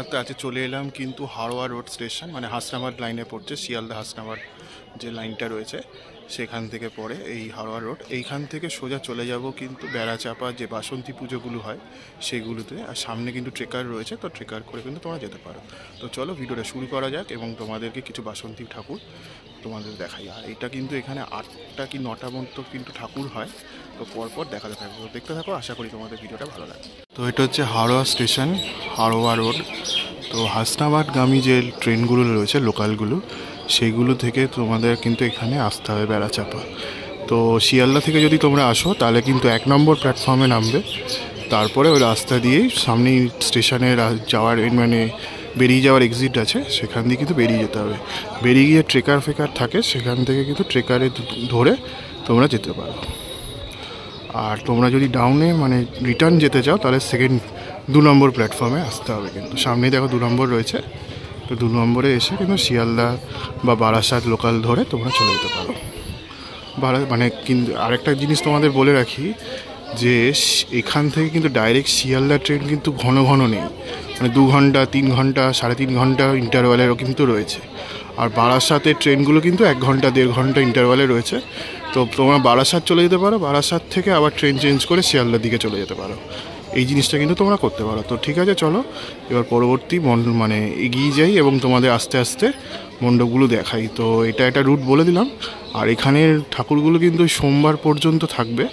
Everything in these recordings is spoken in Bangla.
করতে আছে চলে এলাম কিন্তু হাওড়া রোড স্টেশন, মানে হাসনাবাদ লাইনে পড়ছে, শিয়ালদা হাসনাবাদ যে লাইনটা রয়েছে সেখান থেকে পড়ে এই হাওড়া রোড। এইখান থেকে সোজা চলে যাব কিন্তু বেড়াচাপা যে বাসন্তী পুজোগুলো হয় সেগুলোতে, আর সামনে কিন্তু ট্রেকার রয়েছে, তো ট্রেকার করে কিন্তু তোমরা যেতে পারো। তো চলো ভিডিওটা শুরু করা যাক এবং তোমাদেরকে কিছু বাসন্তী ঠাকুর তোমাদের দেখাই। আর এটা কিন্তু এখানে 8টা কি 9টা মতো কিন্তু ঠাকুর হয়, তো পরপর দেখাতে থাকবো, তো দেখতে থাকো, আশা করি তোমাদের ভিডিওটা ভালো লাগে। তো এটা হচ্ছে হাওড়া স্টেশন, হাওড়া রোড। তো হাসনাবাদগামী যে ট্রেনগুলো রয়েছে লোকালগুলো, সেইগুলো থেকে তোমাদের কিন্তু এখানে আসতে হবে বেড়াচাপা। তো শিয়ালদা থেকে যদি তোমরা আসো তাহলে কিন্তু 1 নম্বর প্ল্যাটফর্মে নামবে, তারপরে ওই রাস্তা দিয়েই সামনেই স্টেশনে যাওয়ার মানে বেরিয়ে যাওয়ার এক্সিট আছে, সেখান দিয়ে কিন্তু বেরিয়ে যেতে হবে। বেরিয়ে গিয়ে ট্রেকার ফেকার থাকে, সেখান থেকে কিন্তু ট্রেকারে ধরে তোমরা যেতে পারো। আর তোমরা যদি ডাউনে মানে রিটার্ন যেতে চাও তাহলে 2 নম্বর প্ল্যাটফর্মে আসতে হবে। কিন্তু সামনেই দেখো 2 নম্বর রয়েছে, তো 2 নম্বরে এসে কিন্তু শিয়ালদা বা বারাসাত লোকাল ধরে তোমরা চলে যেতে পারো। মানে কিন্তু আরেকটা জিনিস তোমাদের বলে রাখি যে এখান থেকে কিন্তু ডাইরেক্ট শিয়ালদা ট্রেন কিন্তু ঘন ঘন নেই, মানে 2 ঘন্টা 3 ঘন্টা 3.5 ঘন্টা ইন্টারভ্যালেরও কিন্তু রয়েছে। আর বারাসাতের ট্রেনগুলো কিন্তু 1 ঘন্টা 1.5 ঘন্টা ইন্টারভ্যালে রয়েছে। তো তোমরা বারাসাত চলে যেতে পারো, বারাসাত থেকে আবার ট্রেন চেঞ্জ করে শিয়ালদার দিকে চলে যেতে পারো। এই জিনিসটা কিন্তু তোমরা করতে পারো। তো ঠিক আছে, চলো এবার পরবর্তী মানে এগিয়ে যাই এবং তোমাদের আস্তে আস্তে মণ্ডপগুলো দেখাই। তো এটা একটা রুট বলে দিলাম। আর এখানের ঠাকুরগুলো কিন্তু সোমবার পর্যন্ত থাকবে,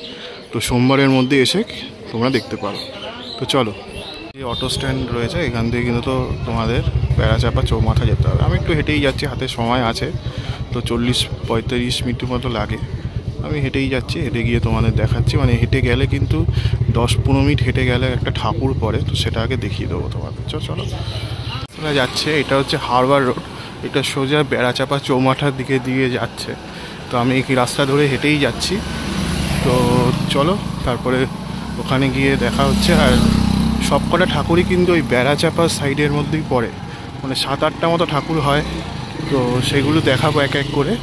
তো সোমবারের মধ্যে এসে তোমরা দেখতে পারো। তো চলো, এই অটো স্ট্যান্ড রয়েছে, এখান থেকে কিন্তু তো তোমাদের বেড়াচাপা চৌমাথা যেতে হবে। আমি একটু হেঁটেই যাচ্ছি, হাতে সময় আছে, তো 40-45 মিনিট মতো লাগে। আমি হেঁটেই যাচ্ছি, হেঁটে গিয়ে তোমাদের দেখাচ্ছি। মানে হেঁটে গেলে কিন্তু 10-15 মিনিট হেঁটে গেলে একটা ঠাকুর পড়ে, তো সেটা আগে দেখিয়ে দেবো তোমাদের। চলো তোমরা যাচ্ছে, এটা হচ্ছে হাওড়া রোড, এটা সোজা বেড়াচাপা চৌমাথার দিকে দিয়ে যাচ্ছে। তো আমি এই রাস্তা ধরে হেঁটেই যাচ্ছি। তো চলো তারপরে ওখানে গিয়ে দেখা হচ্ছে। আর সব কটা ঠাকুরই কিন্তু ওই বেড়াচাপা সাইডের মধ্যেই পড়ে, মানে 7-8টা মতো ঠাকুর হয়, তো সেগুলো দেখাবো এক এক করে।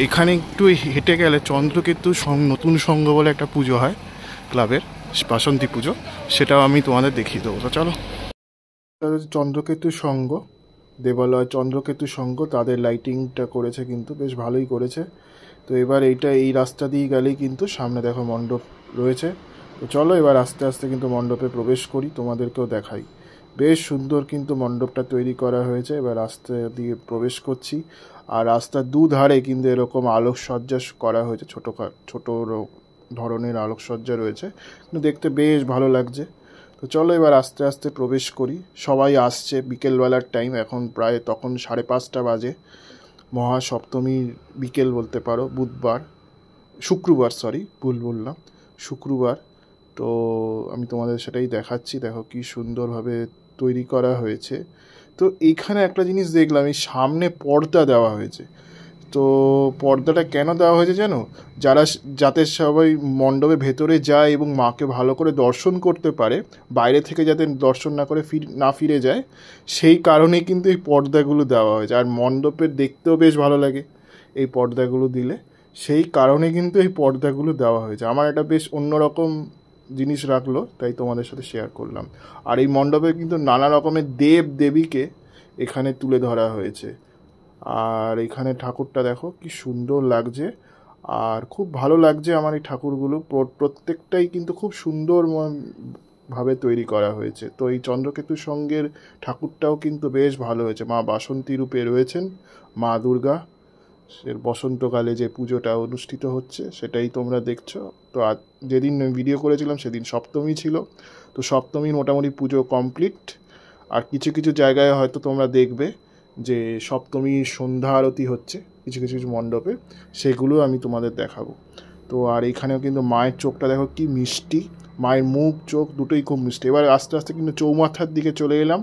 এখানে একটু হেঁটে গেলে চন্দ্রকেতু নতুন সংঘ বলে একটা পুজো হয় ক্লাবের, বাসন্তী পুজো, সেটাও আমি তোমাদের দেখিয়ে দেবো। তো চলো, চন্দ্রকেতু সংঘ, দেবালয় চন্দ্রকেতু সংঘ, তাদের লাইটিংটা করেছে কিন্তু বেশ ভালোই করেছে। তো এবার এই রাস্তা দিয়ে গেলেই কিন্তু সামনে দেখো মণ্ডপ রয়েছে। তো চলো এবার আস্তে আস্তে কিন্তু মণ্ডপে প্রবেশ করি, তোমাদেরকেও দেখাই। বেশ সুন্দর কিন্তু মণ্ডপটা তৈরি করা হয়েছে। এবার রাস্তা দিয়ে প্রবেশ করছি, আর রাস্তার দুধারে কিন্তু এরকম আলোকসজ্জা করা হয়েছে, ছোট ধরনের আলোকসজ্জা রয়েছে, কিন্তু দেখতে বেশ ভালো লাগছে। তো চলো এবার আস্তে আস্তে প্রবেশ করি। সবাই আসছে, বিকেলবেলার টাইম, এখন প্রায় তখন 5:30 বাজে। মহাসপ্তমীর বিকেল বলতে পারো, শুক্রবার, ভুল বললাম, শুক্রবার। তো আমি তোমাদের সেটাই দেখাচ্ছি, দেখো কি সুন্দরভাবে তৈরি করা হয়েছে। তো এইখানে একটা জিনিস দেখলাম, এই সামনে পর্দা দেওয়া হয়েছে। তো পর্দাটা কেন দেওয়া হয়েছে জানো? যাতে সবাই মণ্ডপের ভেতরে যায় এবং মাকে ভালো করে দর্শন করতে পারে, বাইরে থেকে যাতে দর্শন না করে না ফিরে যায়, সেই কারণেই কিন্তু এই পর্দাগুলো দেওয়া হয়েছে। আর মণ্ডপের দেখতেও বেশ ভালো লাগে এই পর্দাগুলো দিলে, সেই কারণে কিন্তু এই পর্দাগুলো দেওয়া হয়েছে। আমার এটা বেশ অন্যরকম জিনিস রাখলো, তাই তোমাদের সাথে শেয়ার করলাম। আর এই মণ্ডপে কিন্তু নানা রকমের দেব দেবীকে এখানে তুলে ধরা হয়েছে। আর এখানে ঠাকুরটা দেখো কি সুন্দর লাগছে, আর খুব ভালো লাগছে আমার এই ঠাকুরগুলো। প্রত্যেকটাই কিন্তু খুব সুন্দর ভাবে তৈরি করা হয়েছে। তো এই চন্দ্রকেতু সঙ্গের ঠাকুরটাও কিন্তু বেশ ভালো হয়েছে। মা বাসন্তী রূপে রয়েছেন, মা দুর্গা। বসন্তকালে যে পুজোটা অনুষ্ঠিত হচ্ছে সেটাই তোমরা দেখছো। তো যেদিন ভিডিও করেছিলাম সেদিন সপ্তমী ছিল, তো সপ্তমীর মোটামুটি পুজো কমপ্লিট। আর কিছু কিছু জায়গায় হয়তো তোমরা দেখবে যে সপ্তমীর সন্ধ্যা আরতি হচ্ছে কিছু কিছু মণ্ডপে, সেগুলো আমি তোমাদের দেখাবো। তো আর এখানেও কিন্তু মায়ের চোখটা দেখো কি মিষ্টি, মায়ের মুখ চোখ দুটোই খুব মিষ্টি। এবার আস্তে আস্তে কিন্তু চৌমাথার দিকে চলে এলাম,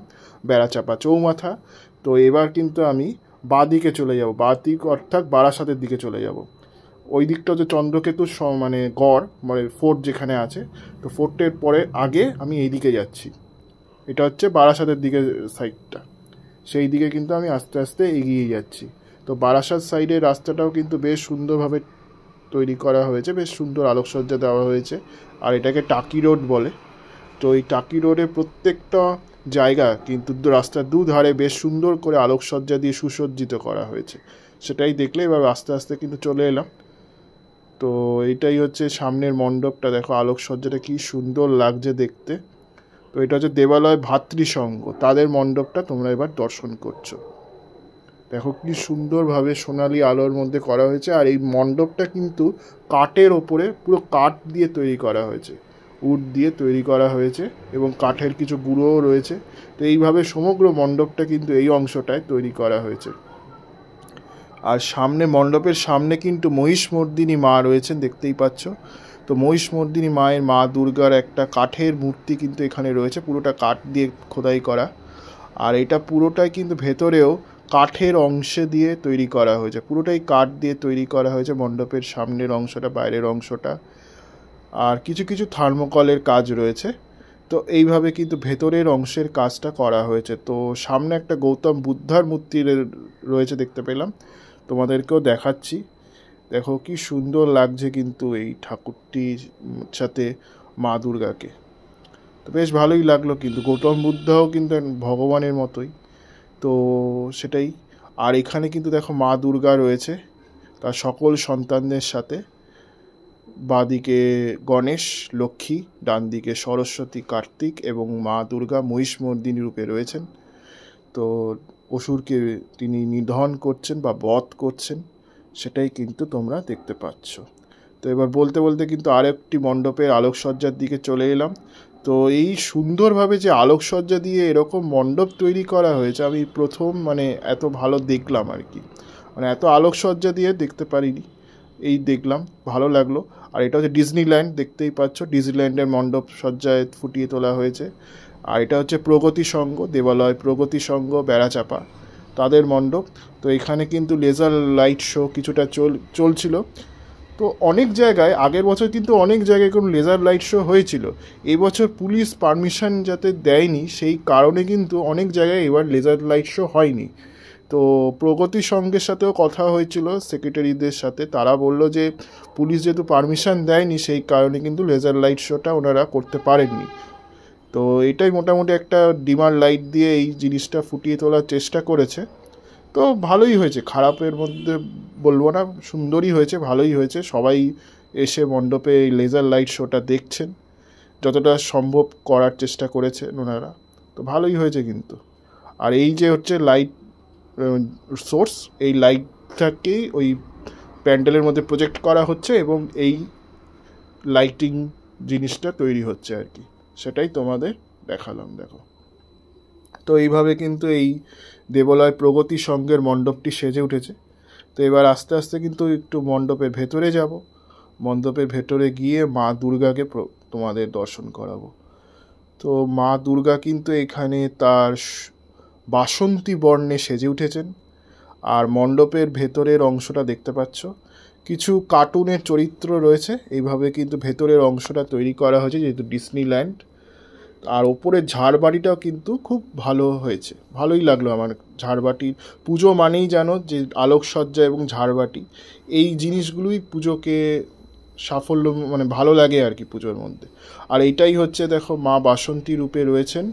বেড়াচাপা চৌমাথা। তো এবার কিন্তু আমি বাঁ দিকে চলে যাব, বাঁ দিক অর্থাৎ বারাসাতের দিকে চলে যাব। ওই দিকটা হচ্ছে চন্দ্রকেতুর মানে গড়, মানে ফোর্ট যেখানে আছে, তো ফোর্টের পরে আগে আমি এই দিকে যাচ্ছি। এটা হচ্ছে বারাসাতের দিকে সাইডটা, সেই দিকে কিন্তু আমি আস্তে আস্তে এগিয়ে যাচ্ছি। তো বারাসাত সাইডের রাস্তাটাও কিন্তু বেশ সুন্দরভাবে তৈরি করা হয়েছে, বেশ সুন্দর আলোকসজ্জা দেওয়া হয়েছে। আর এটাকে টাকি রোড বলে। তো এই টাকি রোডে প্রত্যেকটা জায়গা কিন্তু রাস্তার দুধারে বেশ সুন্দর করে আলোকসজ্জা দিয়ে সুসজ্জিত করা হয়েছে। সেটাই দেখলে এবার আস্তে আস্তে কিন্তু চলে এলাম। তো এটাই হচ্ছে সামনের মণ্ডপটা, দেখো আলোকসজ্জাটা কি সুন্দর লাগছে দেখতে। তো এটা হচ্ছে দেবালয় ভাতৃসংঘ, তাদের মণ্ডপটা তোমরা এবার দর্শন করছো। দেখো কি সুন্দরভাবে সোনালি আলোর মধ্যে করা হয়েছে। আর এই মণ্ডপটা কিন্তু কাঠের ওপরে, পুরো কাঠ দিয়ে তৈরি করা হয়েছে, উড দিয়ে তৈরি করা হয়েছে এবং কাঠের কিছু গুঁড়োও রয়েছে। তো এইভাবে সমগ্র মণ্ডপটা কিন্তু এই অংশটায় তৈরি করা হয়েছে। আর সামনে মণ্ডপের সামনে কিন্তু মহিষমর্দিনী মা রয়েছেন, দেখতেই পাচ্ছ। তো মহিষমর্দিনী মায়ের, মা দুর্গার একটা কাঠের মূর্তি কিন্তু এখানে রয়েছে, পুরোটা কাঠ দিয়ে খোদাই করা। আর এটা পুরোটাই কিন্তু ভেতরেও কাঠের অংশে দিয়ে তৈরি করা হয়েছে, পুরোটাই কাঠ দিয়ে তৈরি করা হয়েছে মণ্ডপের সামনের অংশটা, বাইরের অংশটা। আর কিছু কিছু থার্মোকলের কাজ রয়েছে। তো এইভাবে কিন্তু ভেতরের অংশের কাজটা করা হয়েছে। তো সামনে একটা গৌতম বুদ্ধার মূর্তি রয়েছে, দেখতে পেলাম, তোমাদেরকেও দেখাচ্ছি। দেখো কি সুন্দর লাগছে কিন্তু এই ঠাকুরটির সাথে মা দুর্গাকে। তো বেশ ভালোই লাগলো কিন্তু, গৌতম বুদ্ধও কিন্তু ভগবানের মতোই। তো সেটাই। আর এখানে কিন্তু দেখো মা দুর্গা রয়েছে তার সকল সন্তানদের সাথে, বাঁদিকে গণেশ, লক্ষ্মী, ডান দিকে সরস্বতী, কার্তিক এবং মা দুর্গা মহিষমর্দিনী রূপে রয়েছেন। তো অসুরকে তিনি নিধন করছেন বা বধ করছেন, সেটাই কিন্তু তোমরা দেখতে পাচ্ছ। তো এবার বলতে বলতে কিন্তু আরেকটি মণ্ডপের আলোকসজ্জার দিকে চলে এলাম। তো এই সুন্দরভাবে যে আলোকসজ্জা দিয়ে এরকম মণ্ডপ তৈরি করা হয়েছে, আমি প্রথম এত ভালো দেখলাম আর কি, এত আলোকসজ্জা দিয়ে দেখতে পারিনি, এই দেখলাম, ভালো লাগলো। আর এটা হচ্ছে ডিজনিল্যান্ড, দেখতেই পাচ্ছ ডিজনিল্যান্ডের মণ্ডপ সজ্জায় ফুটিয়ে তোলা হয়েছে। আর এটা হচ্ছে প্রগতি সংঘ, দেবালয় প্রগতি সংঘ বেড়াচাপা, তাদের মণ্ডপ। তো এখানে কিন্তু লেজার লাইট শো কিছুটা চলছিল। তো অনেক জায়গায়, আগের বছর কিন্তু অনেক জায়গায় কোনো লেজার লাইট শো হয়েছিল, এবছর পুলিশ পারমিশন যাতে দেয়নি সেই কারণে কিন্তু অনেক জায়গায় এবার লেজার লাইট শো হয়নি। তো প্রগতি সংঘের সাথেও কথা হয়েছিল সেক্রেটারিদের সাথে, তারা বলল যে পুলিশ যেহেতু পারমিশন দেয়নি সেই কারণে কিন্তু লেজার লাইট শোটা ওনারা করতে পারেননি। তো এটাই মোটামুটি একটা ডিমার লাইট দিয়ে এই জিনিসটা ফুটিয়ে তোলার চেষ্টা করেছে। তো ভালোই হয়েছে, খারাপের মধ্যে বলবো না, সুন্দরই হয়েছে, ভালোই হয়েছে। সবাই এসে মণ্ডপে এই লেজার লাইট শোটা দেখছেন, যতটা সম্ভব করার চেষ্টা করেছে ওনারা। তো ভালোই হয়েছে কিন্তু। আর এই যে হচ্ছে লাইট সোর্স, এই লাইটটাকেই ওই প্যান্ডেলের মধ্যে প্রজেক্ট করা হচ্ছে এবং এই লাইটিং জিনিসটা তৈরি হচ্ছে আর কি, সেটাই তোমাদের দেখালাম। দেখো, তো এইভাবে কিন্তু এই দেবালয় প্রগতি সংঘের মণ্ডপটি সেজে উঠেছে। তো এবার আস্তে আস্তে কিন্তু একটু মণ্ডপের ভেতরে যাব, মণ্ডপের ভেতরে গিয়ে মা দুর্গাকে তোমাদের দর্শন করাবো। তো মা দুর্গা কিন্তু এখানে তার বাসন্তী বর্ণে সেজে উঠেছেন। আর মণ্ডপের ভেতরের অংশটা দেখতে পাচ্ছ, কিছু কার্টুনের চরিত্র রয়েছে, এইভাবে কিন্তু ভেতরের অংশটা তৈরি করা হয়েছে যেহেতু ডিজনিল্যান্ড। আর ওপরের ঝাড়বাতিটাও কিন্তু খুব ভালো হয়েছে, ভালোই লাগলো আমার। ঝাড়বাতির পুজো মানেই জানো যে আলোকসজ্জা এবং ঝাড়বাতি, এই জিনিসগুলোই পুজোকে সাফল্য ভালো লাগে আর কি পুজোর মধ্যে। আর এইটাই হচ্ছে দেখো মা বাসন্তী রূপে রয়েছেন।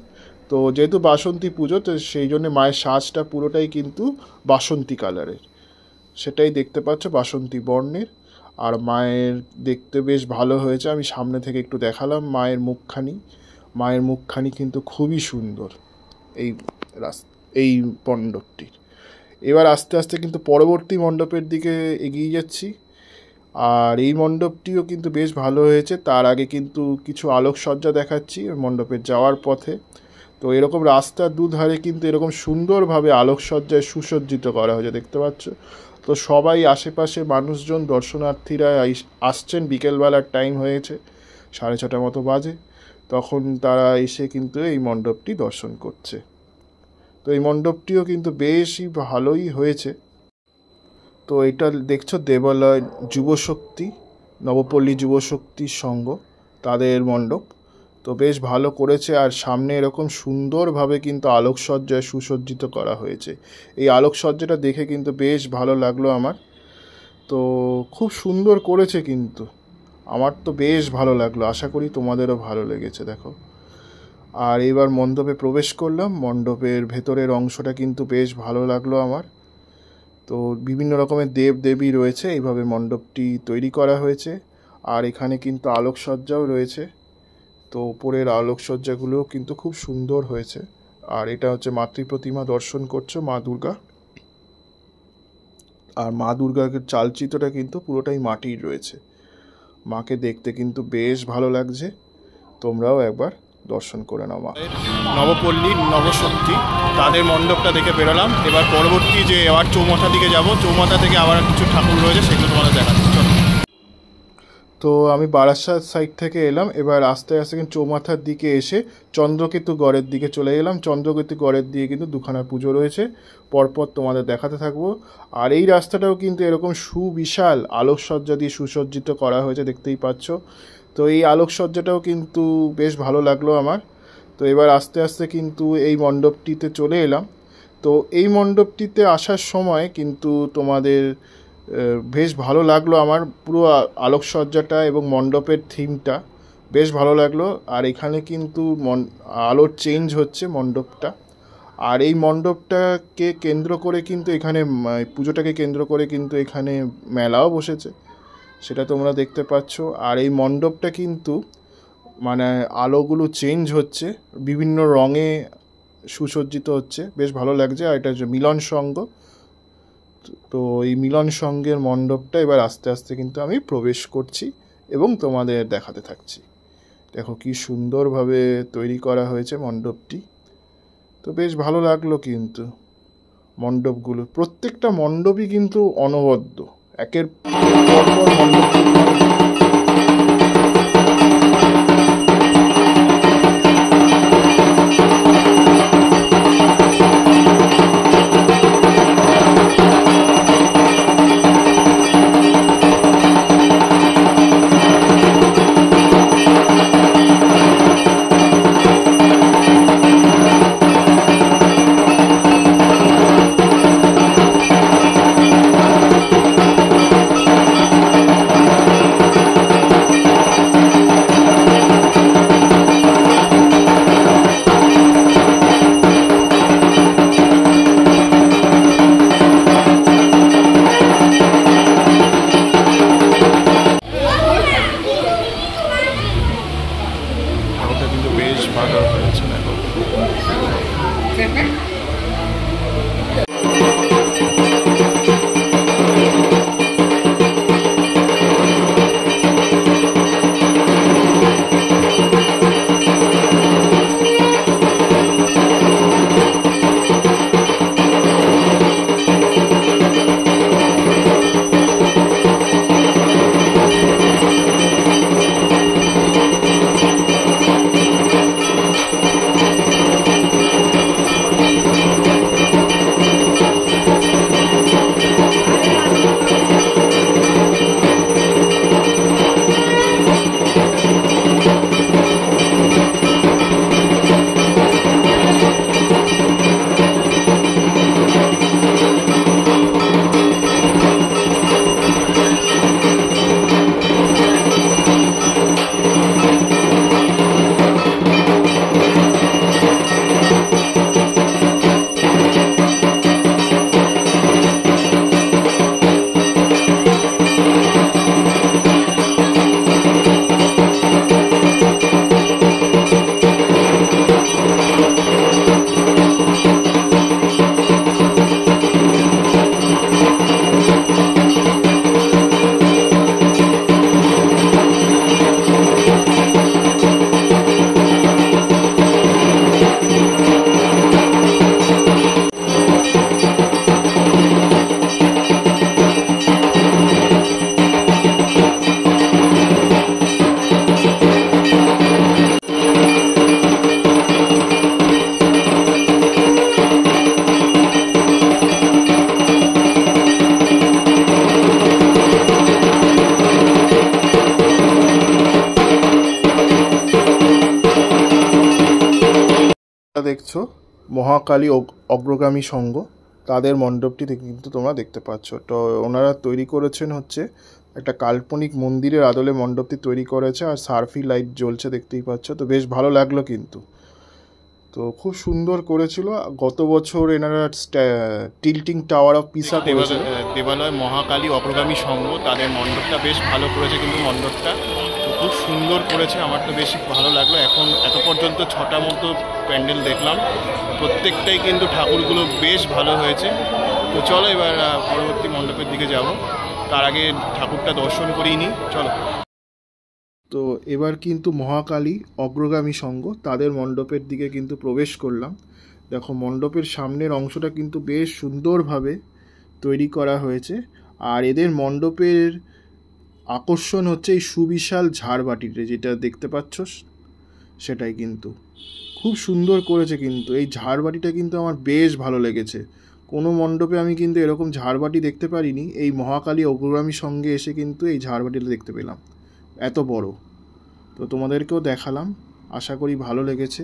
তো যেহেতু বাসন্তী পুজো, তো সেই জন্য মায়ের সাজটা পুরোটাই কিন্তু বাসন্তী কালারের, সেটাই দেখতে পাচ্ছ, বাসন্তী বর্ণের। আর মায়ের দেখতে বেশ ভালো হয়েছে, আমি সামনে থেকে একটু দেখালাম মায়ের মুখখানি। মায়ের মুখখানি কিন্তু খুবই সুন্দর এই মণ্ডপটির। এবার আস্তে আস্তে কিন্তু পরবর্তী মণ্ডপের দিকে এগিয়ে যাচ্ছি। আর এই মণ্ডপটিও কিন্তু বেশ ভালো হয়েছে। তার আগে কিন্তু কিছু আলোকসজ্জা দেখাচ্ছি মণ্ডপের যাওয়ার পথে। তো এরকম রাস্তার দুধারে কিন্তু এরকম সুন্দরভাবে আলোকসজ্জায় সুসজ্জিত করা হয়েছে, দেখতে পাচ্ছ। তো সবাই আশেপাশে মানুষজন, দর্শনার্থীরা আসছেন, বিকেলবেলার টাইম হয়েছে, 6:30 মতো বাজে, তখন তারা এসে কিন্তু এই মণ্ডপটি দর্শন করছে। তো এই মণ্ডপটিও কিন্তু বেশই ভালোই হয়েছে। তো এটা দেখছো দেবালয় যুবশক্তি, নবপল্লী যুবশক্তি সংঘ, তাদের মণ্ডপ। তো বেশ ভালো করেছে। আর সামনে এরকম সুন্দরভাবে কিন্তু আলোকসজ্জায় সুসজ্জিত করা হয়েছে। এই আলোকসজ্জাটা দেখে কিন্তু বেশ ভালো লাগলো আমার। তো খুব সুন্দর করেছে কিন্তু, আমার তো বেশ ভালো লাগলো, আশা করি তোমাদেরও ভালো লেগেছে। দেখো, আর এবার মণ্ডপে প্রবেশ করলাম। মণ্ডপের ভেতরের অংশটা কিন্তু বেশ ভালো লাগলো আমার। তো বিভিন্ন রকমের দেব দেবী রয়েছে, এইভাবে মণ্ডপটি তৈরি করা হয়েছে। আর এখানে কিন্তু আলোকসজ্জাও রয়েছে। তো উপরের আলোকসজ্জাগুলোও কিন্তু খুব সুন্দর হয়েছে। আর এটা হচ্ছে মাতৃ প্রতিমা দর্শন করছো, মা দুর্গা। আর মা দুর্গার চালচিত্রটা কিন্তু পুরোটাই মাটির রয়েছে। মাকে দেখতে কিন্তু বেশ ভালো লাগছে, তোমরাও একবার দর্শন করে নাও মা। নবপল্লী নবশক্তি তাদের মণ্ডপটা দেখে বেরোলাম। এবার পরবর্তী যে আবার চৌমাথা দিকে যাব, চৌমাথা থেকে আবার কিছু ঠাকুর রয়েছে, সেগুলো তোমাদের দেখাচ্ছি। তো আমি বারাসাত সাইড থেকে এলাম, এবার আস্তে আস্তে কিন্তু চৌমাথার দিকে এসে চন্দ্রকেতু গড়ের দিকে চলে গেলাম। চন্দ্রকেতু গড়ের দিয়ে কিন্তু দুখানা পুজো রয়েছে, পরপর তোমাদের দেখাতে থাকবো। আর এই রাস্তাটাও কিন্তু এরকম সুবিশাল আলোকসজ্জা দিয়ে সুসজ্জিত করা হয়েছে, দেখতেই পাচ্ছ। তো এই আলোকসজ্জাটাও কিন্তু বেশ ভালো লাগলো আমার। তো এবার আস্তে আস্তে কিন্তু এই মণ্ডপটিতে চলে এলাম। তো এই মণ্ডপটিতে আসার সময় কিন্তু তোমাদের বেশ ভালো লাগলো আমার, পুরো আলোকসজ্জাটা এবং মণ্ডপের থিমটা বেশ ভালো লাগলো। আর এখানে কিন্তু আলোর চেঞ্জ হচ্ছে মণ্ডপটা। আর এই মণ্ডপটাকে কেন্দ্র করে কিন্তু এখানে পুজোটাকে কেন্দ্র করে কিন্তু এখানে মেলাও বসেছে, সেটা তোমরা দেখতে পাচ্ছ। আর এই মণ্ডপটা কিন্তু মানে আলোগুলো চেঞ্জ হচ্ছে, বিভিন্ন রঙে সুসজ্জিত হচ্ছে, বেশ ভালো লাগছে। আর এটা হচ্ছে মিলন সংঘ। তো এই মিলন সংঘের মণ্ডপটা এবার আস্তে আস্তে কিন্তু আমি প্রবেশ করছি এবং তোমাদের দেখাতে থাকছি। দেখো কি সুন্দরভাবে তৈরি করা হয়েছে মণ্ডপটি। তো বেশ ভালো লাগলো কিন্তু মণ্ডপগুলো, প্রত্যেকটা মণ্ডপই কিন্তু অনবদ্য, একের পর মণ্ডপ। দেখছো মহাকালী অগ্রগামী সংঘ, তাদের মণ্ডপটি কিন্তু তোমরা দেখতে পাচ্ছ। তো ওনারা তৈরি করেছেন হচ্ছে একটা কাল্পনিক মন্দিরের আদলে মণ্ডপটি তৈরি করেছে, আর সার্ফি লাইট জ্বলছে দেখতেই পাচ্ছ। তো বেশ ভালো লাগলো কিন্তু। তো খুব সুন্দর করেছিল। গত বছর এনারা টিল্টিং টাওয়ার অফ পিসা করেছিল। দেবালয় মহাকালী অগ্রগামী সংঘ তাদের মণ্ডপটা বেশ ভালো করেছে, কিন্তু মণ্ডপটা তো খুব সুন্দর করেছে, আমার তো বেশি ভালো লাগলো। এখন এত পর্যন্ত 6টা মতো প্যান্ডেল দেখলাম, প্রত্যেকটাই কিন্তু ঠাকুরগুলো বেশ ভালো হয়েছে। তো চলো এবার পরবর্তী মণ্ডপের দিকে যাব, তার আগে ঠাকুরটা দর্শন করিয়ে নিই, চলো। তো এবার কিন্তু মহাকালী অগ্রগামী সংঘ তাদের মণ্ডপের দিকে কিন্তু প্রবেশ করলাম। দেখো মণ্ডপের সামনের অংশটা কিন্তু বেশ সুন্দরভাবে তৈরি করা হয়েছে, আর এদের মণ্ডপের আকর্ষণ হচ্ছে এই সুবিশাল ঝাড়বাটিতে যেটা দেখতে পাচ্ছ, সেটাই কিন্তু খুব সুন্দর করেছে। কিন্তু এই ঝাড়বাটিটা কিন্তু আমার বেশ ভালো লেগেছে। কোনো মণ্ডপে আমি কিন্তু এরকম ঝাড়বাটি দেখতে পারিনি, এই মহাকালী অগ্রগামী সঙ্গে এসে কিন্তু এই ঝাড়বাটিটা দেখতে পেলাম, এত বড়। তো তোমাদেরকেও দেখালাম, আশা করি ভালো লেগেছে।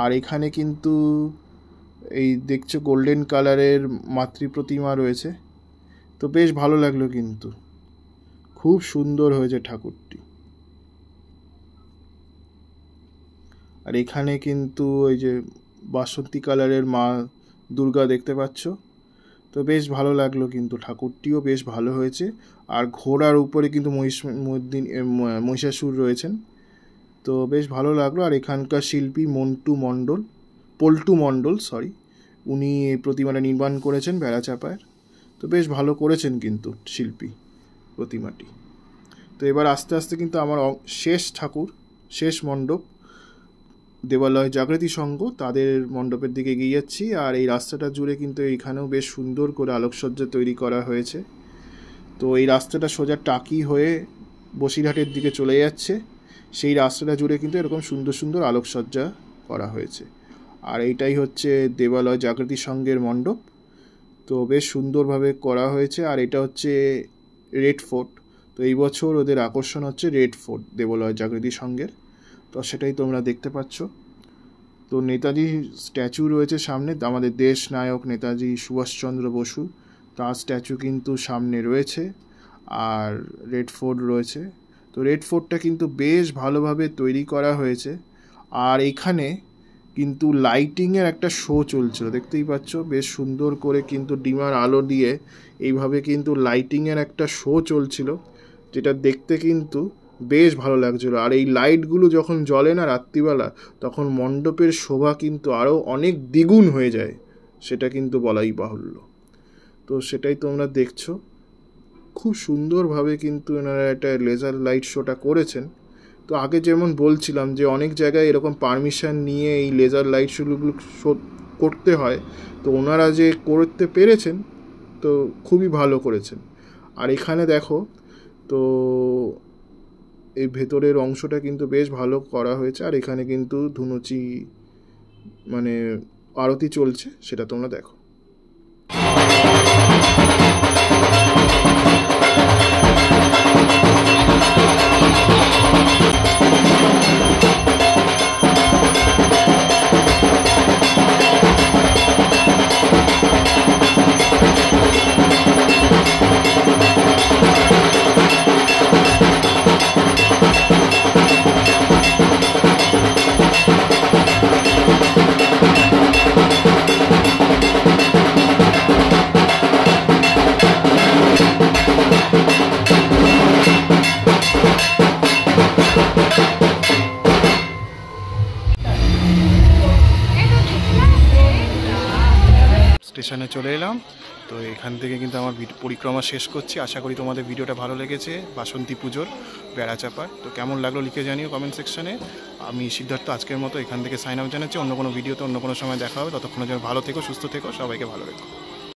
আর এখানে কিন্তু এই দেখছো গোল্ডেন কালারের মাতৃ প্রতিমা রয়েছে, তো বেশ ভালো লাগলো, কিন্তু খুব সুন্দর হয়েছে ঠাকুরটি। আর এখানে কিন্তু ওই যে বাসন্তী কালারের মা দুর্গা দেখতে পাচ্ছ, তো বেশ ভালো লাগলো, কিন্তু ঠাকুরটিও বেশ ভালো হয়েছে। আর ঘোড়ার উপরে কিন্তু মহিষাসুর রয়েছেন, তো বেশ ভালো লাগলো। আর এখানকার শিল্পী পল্টু মণ্ডল উনি এই প্রতিমাটা নির্মাণ করেছেন বেড়াচাপায়ের, তো বেশ ভালো করেছেন কিন্তু শিল্পী প্রতিমাটি। তো এবার আস্তে আস্তে কিন্তু আমার শেষ মণ্ডপ দেবালয় জাগৃতি সংঘ তাদের মণ্ডপের দিকে এগিয়ে যাচ্ছি। আর এই রাস্তাটা জুড়ে কিন্তু এইখানেও বেশ সুন্দর করে আলোকসজ্জা তৈরি করা হয়েছে। তো এই রাস্তাটা সোজা টাকি হয়ে বসিরহাটের দিকে চলে যাচ্ছে, সেই রাস্তাটা জুড়ে কিন্তু এরকম সুন্দর সুন্দর আলোকসজ্জা করা হয়েছে। আর এইটাই হচ্ছে দেবালয় জাগৃতি সংঘের মণ্ডপ, তো বেশ সুন্দরভাবে করা হয়েছে। আর এটা হচ্ছে রেড ফোর্ট, তো এই বছর ওদের আকর্ষণ হচ্ছে রেড ফোর্ট দেবালয় জাগৃতি সংঘের, তো সেটাই তোমরা দেখতে পাচ্ছ। তো নেতাজি স্ট্যাচু রয়েছে সামনে, আমাদের দেশ নায়ক নেতাজি সুভাষচন্দ্র বসু, তার স্ট্যাচু কিন্তু সামনে রয়েছে। আর রেড ফোর্ট রয়েছে, তো রেড ফোর্টটা কিন্তু বেশ ভালোভাবে তৈরি করা হয়েছে। আর এখানে কিন্তু লাইটিংয়ের একটা শো চলছিল, দেখতেই পাচ্ছ, বেশ সুন্দর করে কিন্তু ডিমার আলো দিয়ে এইভাবে কিন্তু লাইটিংয়ের একটা শো চলছিল, যেটা দেখতে কিন্তু বেশ ভালো লাগছিলো। আর এই লাইটগুলো যখন জ্বলে না রাত্রিবেলা, তখন মণ্ডপের শোভা কিন্তু আরও অনেক দ্বিগুণ হয়ে যায়, সেটা কিন্তু বলাই বাহুল্য। তো সেটাই তোমরা দেখছো, খুব সুন্দরভাবে কিন্তু এনারা একটা লেজার লাইট শোটা করেছেন। তো আগে যেমন বলছিলাম যে অনেক জায়গায় এরকম পারমিশন নিয়ে এই লেজার লাইট শোগুলো করতে হয়, তো ওনারা যে করতে পেরেছেন তো খুবই ভালো করেছেন। আর এখানে দেখো, তো এই ভেতরের অংশটা কিন্তু বেশ ভালো করা হয়েছে। আর এখানে কিন্তু ধুনুচি মানে আরতি চলছে, সেটা তোমরা দেখো। স্টেশনে চলে এলাম, তো এখান থেকে কিন্তু আমার পরিক্রমা শেষ করছি। আশা করি তোমাদের ভিডিওটা ভালো লেগেছে বাসন্তী পুজোর বেড়াচাপার। তো কেমন লাগলো লিখে জানিও কমেন্ট সেকশনে। আমি সিদ্ধার্থ আজকের মতো এখান থেকে সাইন আউট জানাচ্ছি। অন্য কোনো ভিডিওতে অন্য কোনো সময় দেখা হবে, ততক্ষণের জন্য ভালো থেকো, সুস্থ থেকো, সবাইকে ভালো রেখো।